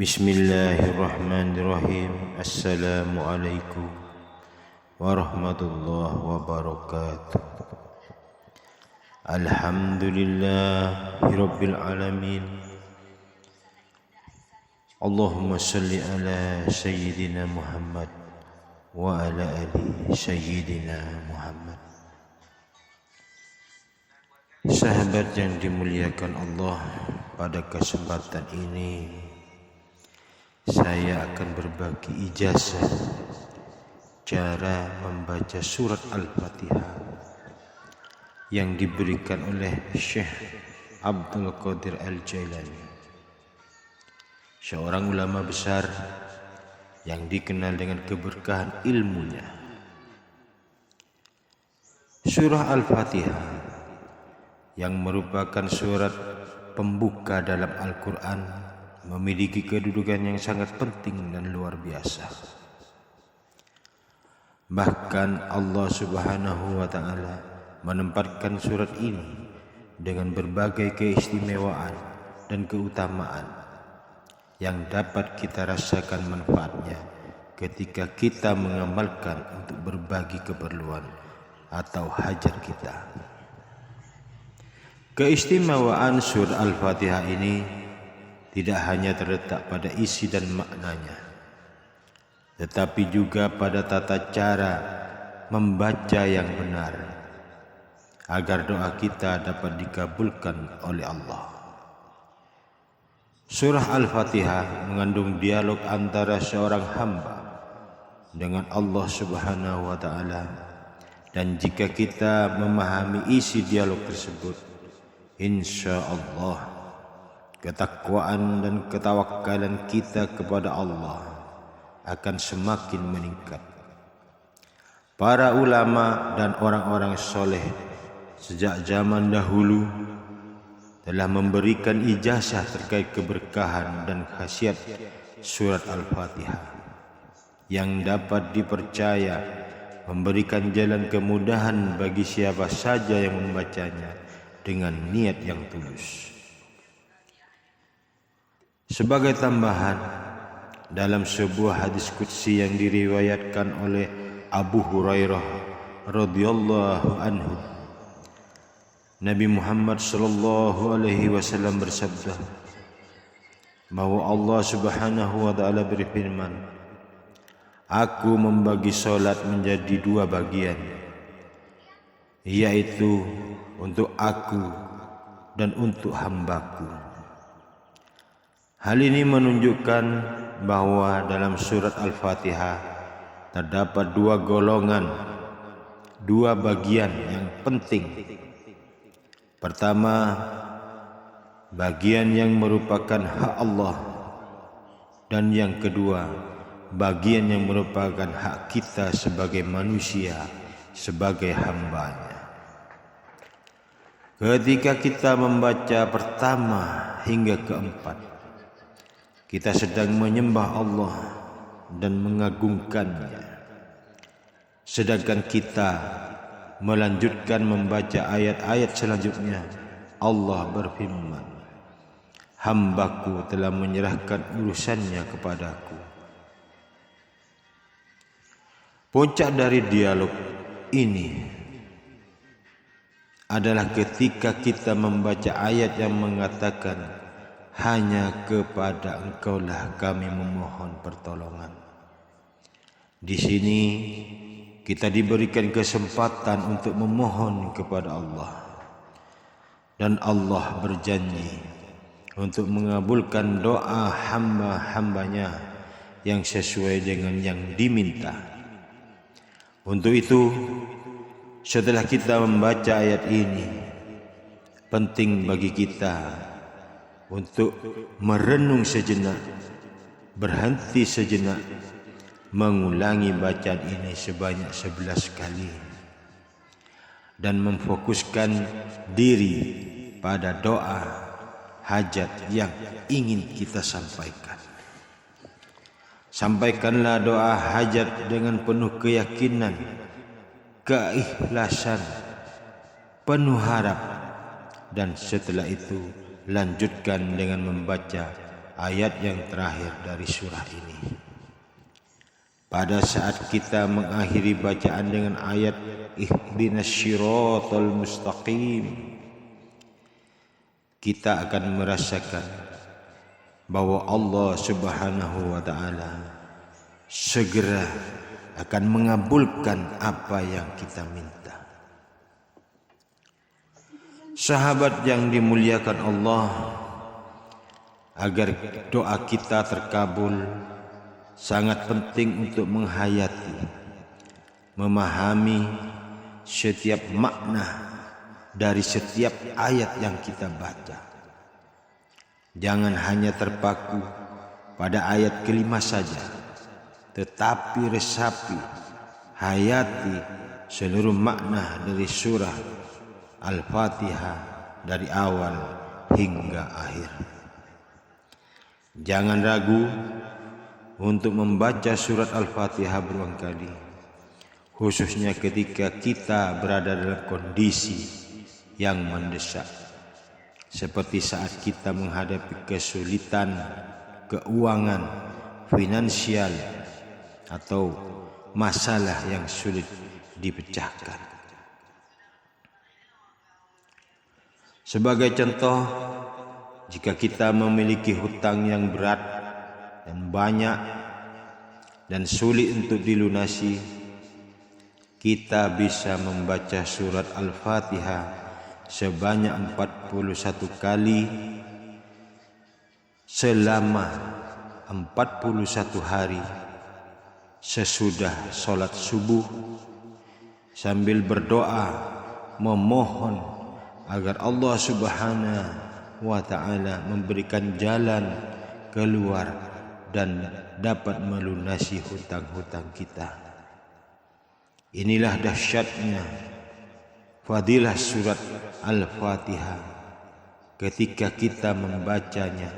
Bismillahirrahmanirrahim. Assalamualaikum warahmatullahi wabarakatuh. Alhamdulillahirabbil alamin. Allahumma shalli ala sayyidina Muhammad wa ala ali sayyidina Muhammad. Sahabat yang dimuliakan Allah, pada kesempatan ini saya akan berbagi ijazah cara membaca surat Al-Fatihah yang diberikan oleh Syekh Abdul Qadir Al-Jailani, seorang ulama besar yang dikenal dengan keberkahan ilmunya. Surah Al-Fatihah yang merupakan surat pembuka dalam Al-Quran memiliki kedudukan yang sangat penting dan luar biasa. Bahkan Allah Subhanahu wa Ta'ala menempatkan surat ini dengan berbagai keistimewaan dan keutamaan yang dapat kita rasakan manfaatnya ketika kita mengamalkan untuk berbagi keperluan atau hajat kita. Keistimewaan surah Al-Fatihah ini tidak hanya terletak pada isi dan maknanya, tetapi juga pada tata cara membaca yang benar, agar doa kita dapat dikabulkan oleh Allah. Surah Al-Fatihah mengandung dialog antara seorang hamba dengan Allah Subhanahu wa Ta'ala, dan jika kita memahami isi dialog tersebut, insya Allah ketakwaan dan ketawakkalan kita kepada Allah akan semakin meningkat. Para ulama dan orang-orang soleh sejak zaman dahulu telah memberikan ijazah terkait keberkahan dan khasiat surat Al-Fatihah yang dapat dipercaya memberikan jalan kemudahan bagi siapa saja yang membacanya dengan niat yang tulus. Sebagai tambahan, dalam sebuah hadis qudsi yang diriwayatkan oleh Abu Hurairah radhiyallahu anhu, Nabi Muhammad sallallahu alaihi wasallam bersabda bahwa Allah Subhanahu wa Ta'ala berfirman, "Aku membagi salat menjadi dua bagian, yaitu untuk aku dan untuk hambaku." Hal ini menunjukkan bahwa dalam surat Al-Fatihah terdapat dua golongan, dua bagian yang penting. Pertama, bagian yang merupakan hak Allah, dan yang kedua, bagian yang merupakan hak kita sebagai manusia, sebagai hambanya. Ketika kita membaca pertama hingga keempat, kita sedang menyembah Allah dan mengagungkannya. Sedangkan kita melanjutkan membaca ayat-ayat selanjutnya, Allah berfirman, "Hambaku telah menyerahkan urusannya kepadaku." Puncak dari dialog ini adalah ketika kita membaca ayat yang mengatakan, "Hanya kepada Engkaulah kami memohon pertolongan." Di sini kita diberikan kesempatan untuk memohon kepada Allah, dan Allah berjanji untuk mengabulkan doa hamba-hambanya yang sesuai dengan yang diminta. Untuk itu, setelah kita membaca ayat ini, penting bagi kita untuk merenung sejenak, berhenti sejenak, mengulangi bacaan ini sebanyak 11 kali, dan memfokuskan diri pada doa hajat yang ingin kita sampaikan. Sampaikanlah doa hajat dengan penuh keyakinan, keikhlasan, penuh harap, dan setelah itu lanjutkan dengan membaca ayat yang terakhir dari surah ini. Pada saat kita mengakhiri bacaan dengan ayat ihdinas syiratal mustaqim, kita akan merasakan bahwa Allah Subhanahu wa ta'ala segera akan mengabulkan apa yang kita minta. Sahabat yang dimuliakan Allah, agar doa kita terkabul, sangat penting untuk menghayati, memahami setiap makna dari setiap ayat yang kita baca. Jangan hanya terpaku pada ayat kelima saja, tetapi resapi, hayati seluruh makna dari surah Al-Fatihah dari awal hingga akhir. Jangan ragu untuk membaca surat Al-Fatihah berulang kali, khususnya ketika kita berada dalam kondisi yang mendesak, seperti saat kita menghadapi kesulitan keuangan, finansial, atau masalah yang sulit dipecahkan. Sebagai contoh, jika kita memiliki hutang yang berat dan banyak dan sulit untuk dilunasi, kita bisa membaca surat Al-Fatihah sebanyak 41 kali selama 41 hari sesudah sholat subuh, sambil berdoa memohon agar Allah Subhanahu wa ta'ala memberikan jalan keluar dan dapat melunasi hutang-hutang kita. Inilah dahsyatnya fadilah surat Al-Fatihah ketika kita membacanya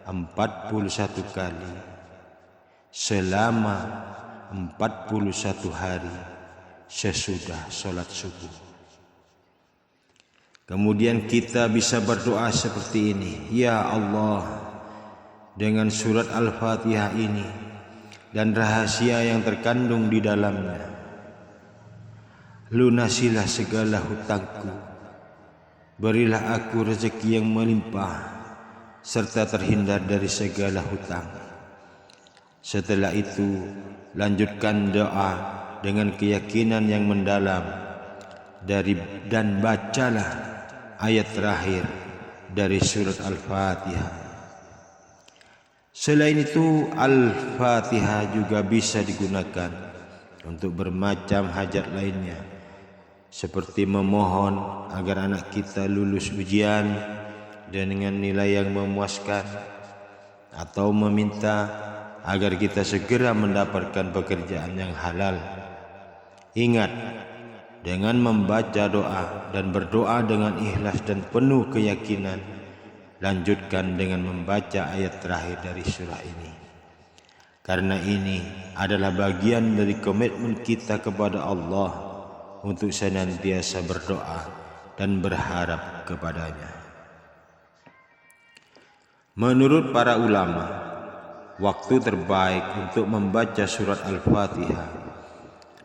41 kali selama 41 hari sesudah sholat subuh. Kemudian kita bisa berdoa seperti ini: Ya Allah, dengan surat Al-Fatihah ini dan rahasia yang terkandung di dalamnya, lunasilah segala hutangku, berilah aku rezeki yang melimpah, serta terhindar dari segala hutang. Setelah itu, lanjutkan doa dengan keyakinan yang mendalam dan bacalah ayat terakhir dari surat Al-Fatihah. Selain itu, Al-Fatihah juga bisa digunakan untuk bermacam hajat lainnya, seperti memohon agar anak kita lulus ujian dengan nilai yang memuaskan, atau meminta agar kita segera mendapatkan pekerjaan yang halal. Ingat, dengan membaca doa dan berdoa dengan ikhlas dan penuh keyakinan, lanjutkan dengan membaca ayat terakhir dari surah ini. Karena ini adalah bagian dari komitmen kita kepada Allah untuk senantiasa berdoa dan berharap kepadanya. Menurut para ulama, waktu terbaik untuk membaca surat Al-Fatihah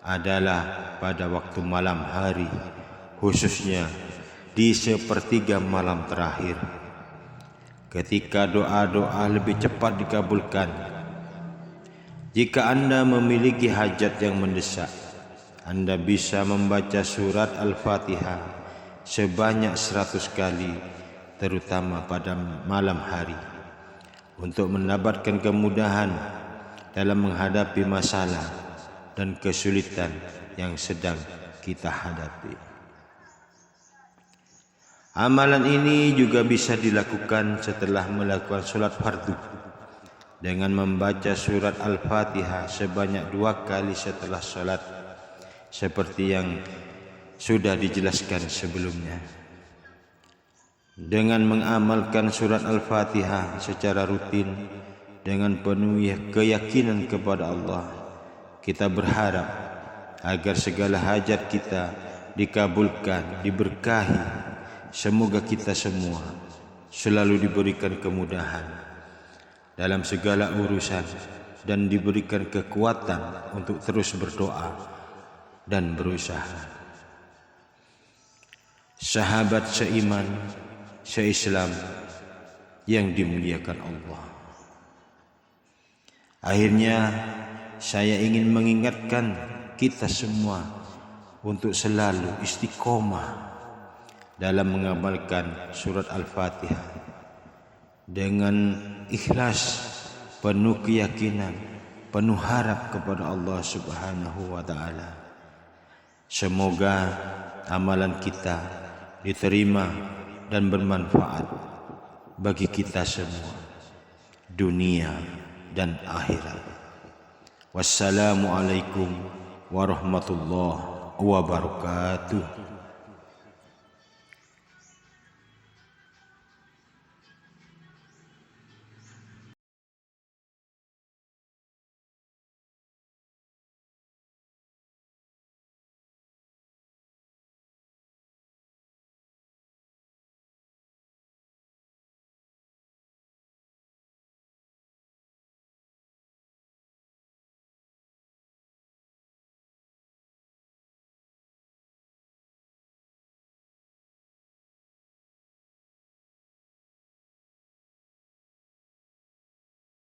adalah pada waktu malam hari, khususnya di sepertiga malam terakhir, ketika doa-doa lebih cepat dikabulkan. Jika Anda memiliki hajat yang mendesak, Anda bisa membaca surat Al-Fatihah sebanyak 100 kali, terutama pada malam hari, untuk mendapatkan kemudahan dalam menghadapi masalah dan kesulitan yang sedang kita hadapi. Amalan ini juga bisa dilakukan setelah melakukan sholat fardu dengan membaca surat Al-Fatihah sebanyak 2 kali setelah sholat, seperti yang sudah dijelaskan sebelumnya. Dengan mengamalkan surat Al-Fatihah secara rutin dengan penuh keyakinan kepada Allah, kita berharap agar segala hajat kita dikabulkan, diberkahi. Semoga kita semua selalu diberikan kemudahan dalam segala urusan dan diberikan kekuatan untuk terus berdoa dan berusaha. Sahabat seiman, seislam yang dimuliakan Allah. Akhirnya saya ingin mengingatkan kita semua untuk selalu istiqomah dalam mengamalkan surat Al-Fatihah dengan ikhlas, penuh keyakinan, penuh harap kepada Allah Subhanahu wa taala. Semoga amalan kita diterima dan bermanfaat bagi kita semua, dunia dan akhirat. Wassalamualaikum warahmatullahi wabarakatuh.